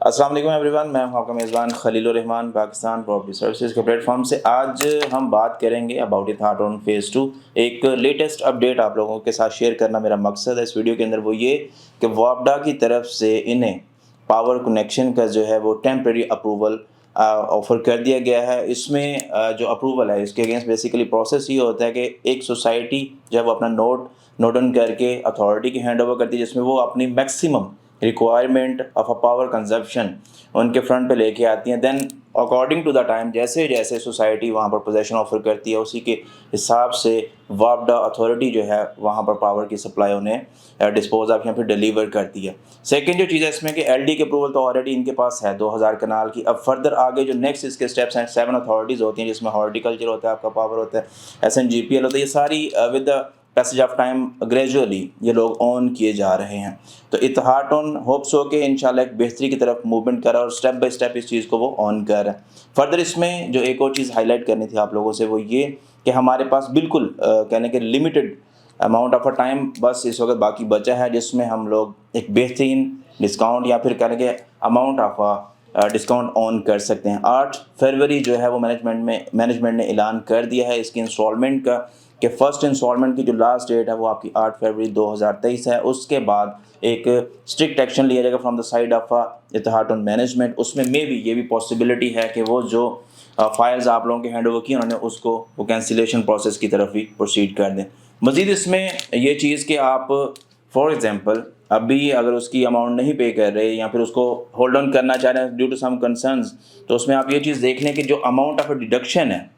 अस्सलाम वालेकुम एवरीवन, मैं हूं आपका मेज़बान खलीलुर रहमान पाकिस्तान प्रॉपर्टी सर्विसेज के प्लेटफॉर्म से। आज हम बात करेंगे अबाउट इथाट ऑन फेज़ 2। एक लेटेस्ट अपडेट आप लोगों के साथ शेयर करना मेरा मकसद है इस वीडियो के अंदर। वो ये कि वापडा की तरफ से इन्हें पावर कनेक्शन का जो है वो टेम्प्रेरी अप्रूवल ऑफ़र कर दिया गया है। इसमें जो अप्रूवल है इसके अगेंस्ट बेसिकली प्रोसेस ये होता है कि एक सोसाइटी जब अपना नोट ऑन करके अथॉरिटी की हैंड ओवर करती है, जिसमें वो अपनी maximum requirement of a power consumption उनके फ्रंट पे लेके आती हैं। Then according to the time जैसे जैसे सोसाइटी वहाँ पर पोजेशन ऑफर करती है, उसी के हिसाब से वापडा अथॉरिटी जो है वहाँ पर पावर की सप्लाई उन्हें डिस्पोज ऑफ या फिर डिलीवर करती है। सेकंड जो चीज़ है इसमें कि एलडी के अप्रूवल तो ऑलरेडी इनके पास है 2000 कनाल की। अब फर्दर आगे जो नेक्स्ट इसके स्टेप्स हैं, 7 अथॉरिटीज़ होती हैं जिसमें हॉर्टिकल्चर होता है, आपका पावर होता है, SNGPL होता है। ये सारी with the passage of time gradually ये लोग ऑन किए जा रहे हैं। तो इत्तेहाद ऑन होप्स हो के इंशाल्लाह एक बेहतरी की तरफ मूवमेंट कर रहा है और स्टेप बाय स्टेप इस चीज़ को वो ऑन कर रहा है। फर्दर इसमें जो एक और चीज़ हाईलाइट करनी थी आप लोगों से वो ये कि हमारे पास बिल्कुल कहने के limited amount of a time बस इस वक्त बाकी बचा है, जिसमें हम लोग एक बेहतरीन डिस्काउंट या फिर कहने के अमाउंट ऑफ डिस्काउंट ऑन कर सकते हैं। 8 फरवरी जो है वो मैनेजमेंट ने ऐलान कर दिया है इसकी इंस्टॉलमेंट का, कि फ़र्स्ट इंस्टॉलमेंट की जो लास्ट डेट है वो आपकी 8 फरवरी 2023 है। उसके बाद एक स्ट्रिक्ट एक्शन लिया जाएगा फ्रॉम द साइड ऑफ इत्तेहाद ऑन मैनेजमेंट। उसमें ये भी पॉसिबिलिटी है कि वो जो फाइल्स आप लोगों के हैंड ओवर की उन्होंने उसको वो कैंसिलेशन प्रोसेस की तरफ भी प्रोसीड कर दें। मज़ीद इसमें ये चीज़ कि आप फॉर एग्ज़ाम्पल अभी अगर उसकी अमाउंट नहीं पे कर रहे या फिर उसको होल्ड ऑन करना चाह रहे हैं ड्यू टू सम कंसर्न्स, तो उसमें आप ये चीज़ देख लें कि जो अमाउंट ऑफ डिडक्शन है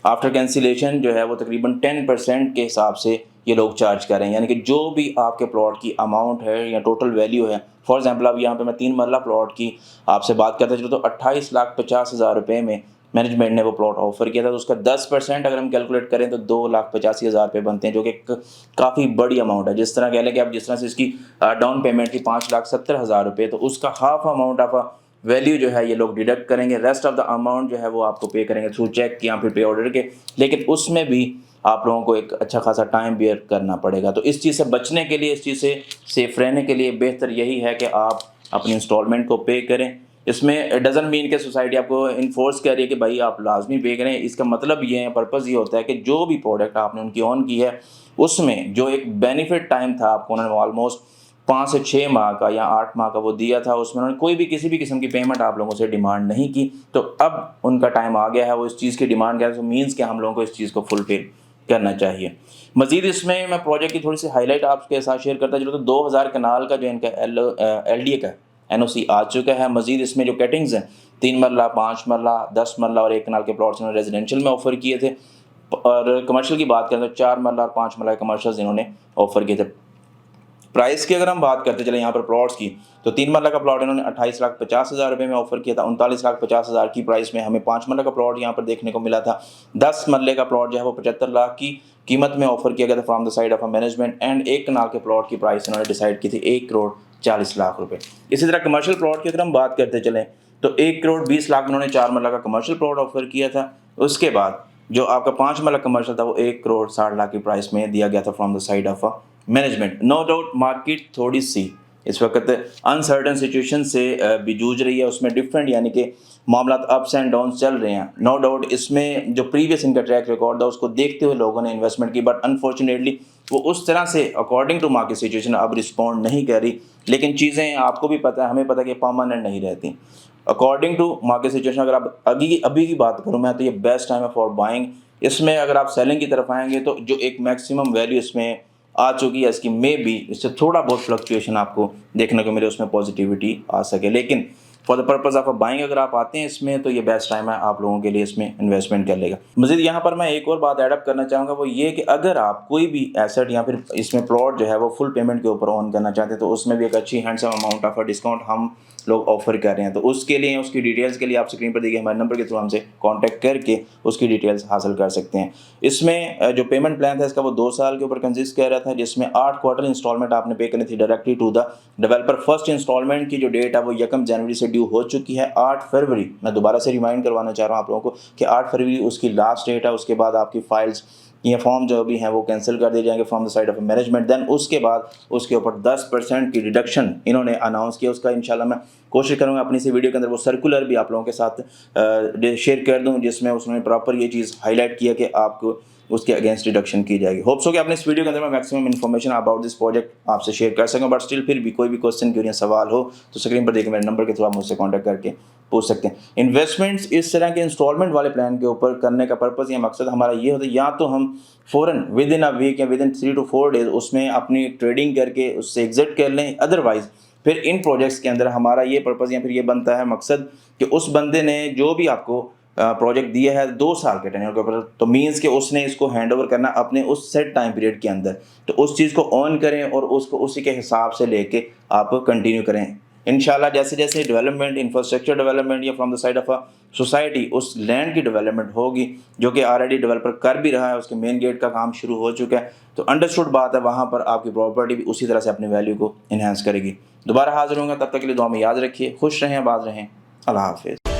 आफ्टर कैंसिलेशन जो है वो तकरीबन 10% के हिसाब से ये लोग चार्ज कर रहे हैं। यानी कि जो भी आपके प्लॉट की अमाउंट है या टोटल वैल्यू है, फॉर एग्जांपल अब यहाँ पे मैं 3 मरला प्लॉट की आपसे बात करता चलो तो 28,50,000 रुपये में मैनेजमेंट ने वो प्लॉट ऑफर किया था। तो उसका 10% अगर हम कैलकुलेट करें तो 2,85,000 रुपये बनते हैं, जो कि काफ़ी बड़ी अमाउंट है। जिस तरह कह लें कि आप जिस तरह से इसकी डाउन पेमेंट थी 5,70,000 रुपये, तो उसका हाफ अमाउंट ऑफ वैल्यू जो है ये लोग डिडक्ट करेंगे। रेस्ट ऑफ द अमाउंट जो है वो आपको पे करेंगे थ्रू चेक या फिर पे ऑर्डर के। लेकिन उसमें भी आप लोगों को एक अच्छा खासा टाइम बियर करना पड़ेगा। तो इस चीज़ से बचने के लिए, इस चीज़ से सेफ रहने के लिए बेहतर यही है कि आप अपनी इंस्टॉलमेंट को पे करें। इसमें डजन मीन के सोसाइटी आपको इन्फोर्स कर रही है कि भाई आप लाजमी पे करें। इसका मतलब ये है, पर्पज़ ये होता है कि जो भी प्रोडक्ट आपने उनकी ऑन की है उसमें जो एक बेनिफिट टाइम था आपको उन्होंने ऑलमोस्ट 5 से 6 माह का या 8 माह का वो दिया था, उसमें उन्होंने कोई भी किसी भी किस्म की पेमेंट आप लोगों से डिमांड नहीं की। तो अब उनका टाइम आ गया है, वो इस चीज़ की डिमांड कर रहे हैं। तो मीन्स कि हम लोगों को इस चीज़ को फुलफिल करना चाहिए। मज़ीद इसमें मैं प्रोजेक्ट की थोड़ी सी हाईलाइट आपके साथ शेयर करता चलूँ तो 2000 कनाल का जो इनका LDA का NOC आ चुका है। मज़ीद इसमें जो कटिंग्स हैं 3 मरला, 5 मरला, 10 मरला और 1 कनाल के प्लॉट्स इन्होंने रेजिडेंशियल में ऑफर किए थे। और कमर्शियल की बात करें तो 4 मरला और 5 मरला कमर्शियल इन्होंने ऑफर किए थे। प्राइस की अगर हम बात करते चले यहाँ पर प्लॉट्स की, तो 3 मरला का प्लॉट इन्होंने 28,50,000 रुपये में ऑफर किया था। 39,50,000 की प्राइस में हमें 5 मरला का प्लॉट यहाँ पर देखने को मिला था। 10 मरले का प्लॉट जो है वो 75 लाख की कीमत में ऑफर किया गया था from the side of management. And 1 कनाल के प्लॉट की प्राइस इन्होंने डिसाइड की थी 1,40,00,000 रुपये। इसी तरह कमर्शियल प्लॉट की अगर हम बात करते चलें तो 1,20,00,000 इन्होंने 4 मरला का कमर्शियल प्लॉट ऑफर किया था। उसके बाद जो आपका 5 मरला कमर्शियल था वो 1,60,00,000 की प्राइस में दिया गया था from the side of management. No doubt market थोड़ी सी इस वक्त अनसर्टन सिचुएशन से भी जूझ रही है, उसमें डिफरेंट यानी कि मामला अप्स एंड डाउन चल रहे हैं। नो डाउट इसमें जो प्रीवियस इनका ट्रैक रिकॉर्ड था उसको देखते हुए लोगों ने इन्वेस्टमेंट की, बट अनफॉर्चुनेटली वो उस तरह से अकॉर्डिंग टू मार्केट सिचुएशन अब रिस्पॉन्ड नहीं कर रही। लेकिन चीज़ें आपको भी पता है, हमें पता है कि परमानेंट नहीं रहती। अकॉर्डिंग टू मार्केट सिचुएशन अगर आप अभी की बात करूँ मैं, तो ये बेस्ट टाइम है फॉर बाइंग। इसमें अगर आप सेलिंग की तरफ आएंगे तो जो एक मैक्सिमम वैल्यू इसमें आ चुकी है इसकी, में भी इससे थोड़ा बहुत फ्लक्चुएशन आपको देखने को मिले, उसमें पॉजिटिविटी आ सके। लेकिन for the purpose of buying अगर आप आते हैं इसमें, तो ये बेस्ट टाइम है आप लोगों के लिए इसमें इन्वेस्टमेंट कर लेगा। मज़ीद यहाँ पर मैं एक और बात ऐडअप करना चाहूँगा, वो ये कि अगर आप कोई भी एसेट या फिर इसमें प्लॉट जो है वो फुल पेमेंट के ऊपर ऑन करना चाहते हैं, तो उसमें भी एक अच्छी हैंडसम अमाउंट ऑफ डिस्काउंट हम लोग ऑफर कर रहे हैं। तो उसके लिए, उसकी डिटेल्स के लिए आप स्क्रीन पर देखिए हमारे नंबर के थ्रू हमसे कांटेक्ट करके उसकी डिटेल्स हासिल कर सकते हैं। इसमें जो पेमेंट प्लान था इसका वो 2 साल के ऊपर कंसिस्ट कर रहा था, जिसमें 8 क्वार्टर इंस्टॉलमेंट आपने पे करनी थी directly to the developer. First instalment की जो डेट है वो 1 जनवरी से ड्यू हो चुकी है। 8 फरवरी, मैं दोबारा से रिमाइंड करवाना चाह रहा हूँ आप लोगों को कि 8 फरवरी उसकी लास्ट डेट है। उसके बाद आपकी फाइल्स ये फॉर्म जो भी हैं वो कैंसिल कर दिए जाएंगे from the side of management. Then उसके बाद उसके ऊपर 10% की रिडक्शन इन्होंने अनाउंस किया। उसका इंशाल्लाह मैं कोशिश करूँगा अपनी इसी वीडियो के अंदर वो सर्कुलर भी आप लोगों के साथ शेयर कर दूँ, जिसमें उसने प्रॉपर ये चीज़ हाईलाइट किया कि आपको उसके अगेंस्ट डिडक्शन की जाएगी। होप्स हो कि आपने इस वीडियो के अंदर मैं maximum information about this project आपसे शेयर कर सकूँ, बट स्टिल फिर भी कोई भी क्वेश्चन क्यों सवाल हो तो स्क्रीन पर देखिए मेरे नंबर के थ्रू आप मुझसे कॉन्टैक्ट करके पूछ सकते हैं। इन्वेस्टमेंट्स इस तरह के इंस्टॉलमेंट वाले प्लान के ऊपर करने का पर्पज़ या मकसद हमारा ये होता है, या तो हम फ़ौरन विद इन अ वीक या विद इन 3 to 4 डेज़ उसमें अपनी ट्रेडिंग करके उससे एग्जिट कर लें, अदरवाइज़ फिर इन प्रोजेक्ट्स के अंदर हमारा ये पर्पज़ या फिर ये बनता है मकसद कि उस बंदे ने जो भी आपको प्रोजेक्ट दिया है 2 साल के टेन्योर के ऊपर, तो मीन्स कि उसने इसको हैंड ओवर करना अपने उस सेट टाइम पीरियड के अंदर, तो उस चीज़ को ऑन करें और उसको उसी के हिसाब से लेके आप कंटिन्यू करें। इंशाल्लाह जैसे जैसे डेवलपमेंट, इंफ्रास्ट्रक्चर डेवलपमेंट या from the side of a society उस लैंड की डेवलपमेंट होगी, जो कि ऑलरेडी डेवलपर कर भी रहा है, उसके मेन गेट का काम शुरू हो चुका है, तो अंडरस्टूड बात है, वहाँ पर आपकी प्रॉपर्टी भी उसी तरह से अपनी वैल्यू को इन्हांस करेगी। दोबारा हाजिर होंगे, तब तक के लिए दुआ में याद रखिए, खुश रहें, आबाद रहें, अल्लाह हाफिज़।